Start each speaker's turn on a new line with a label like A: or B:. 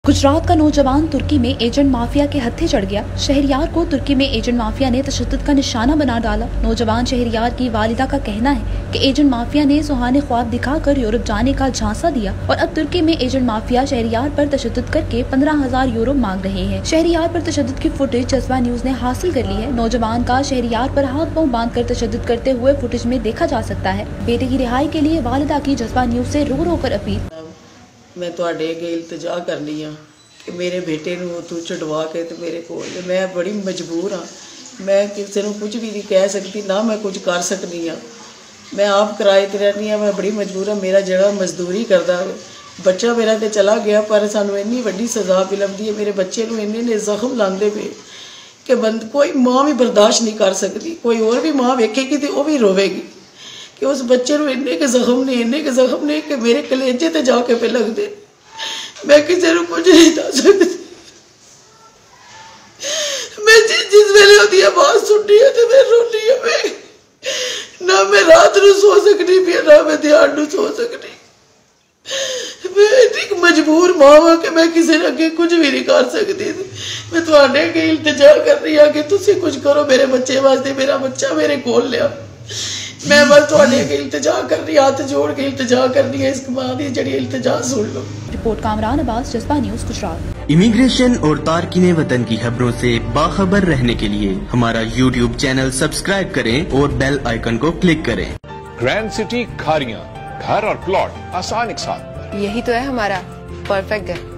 A: गुजरात का नौजवान तुर्की में एजेंट माफिया के हत्थे चढ़ गया। शहरियार को तुर्की में एजेंट माफिया ने तशद्दुद का निशाना बना डाला। नौजवान शहरियार की वालिदा का कहना है कि एजेंट माफिया ने सुहाने ख्वाब दिखाकर यूरोप जाने का झांसा दिया और अब तुर्की में एजेंट माफिया शहरियार पर तशद्दुद करके 15,000 यूरो मांग रहे हैं। शहरियार पर तशद्दुद की फुटेज जज्बा न्यूज ने हासिल कर ली है। नौजवान का शहरियार पर हाथ पांव बांध कर तशद्दुद करते हुए फुटेज में देखा जा सकता है। बेटे की रिहाई के लिए वालिदा की जज्बा न्यूज से रो रो कर अपील।
B: मैं तुहाडे अगे इल्तिजा करनी हाँ कि मेरे बेटे नूं तू छुड़वा के ते मेरे कोल, मैं बड़ी मजबूर हाँ। मैं किसी नूं कुछ भी नहीं कह सकती, ना मैं कुछ कर सकती हाँ। मैं आप किराए ते रहनी हाँ, मैं बड़ी मजबूर हाँ। मेरा जड़ा मजदूरी करदा बच्चा मेरा ते चला गया, पर सानू इन्नी वड्डी सज़ा भी लभदी है। मेरे बच्चे नूं इन्ने जख्म लांदे पे कि कोई माँ भी बर्दाश्त नहीं कर सकती। कोई और भी माँ वेखेगी तो वह भी रोवेगी कि उस बच्चे को इन्ने के जख्म ने कि मेरे कलेजे ते जाके पे लगते। मैं किसी को कुछ नहीं दस सकती। मैं जिस वेले उसकी आवाज़ सुननी है तो मैं रोनी है। मैं ना मैं रात को सो सकती भी, ना मैं ध्यान को सो सकती। मैं इतनी मजबूर माँ हाँ कि मैं किसी अगे कुछ भी नहीं कर सकती। मैं तुहाडे अगे इल्तिजा कर रही हाँ कि तुसी कुछ करो मेरे बच्चे वास्ते। मेरा बच्चा मेरे कोल लिया। मैं बस तुहाडे अगे इल्तिजा कर रही, हाथ जोड़ के इल्तिजा करनी है। इस माँ की जड़ी इल्तिजा सुन लो।
A: रिपोर्ट कामरान अब्बास, जज्बा न्यूज, गुजरात।
C: इमिग्रेशन और तारकीने वतन की खबरों से बाखबर रहने के लिए हमारा YouTube चैनल सब्सक्राइब करें और बेल आइकन को क्लिक करें।
D: ग्रैंड सिटी खारियां, घर और प्लॉट आसान एक साथ।
E: यही तो है हमारा परफेक्ट घर।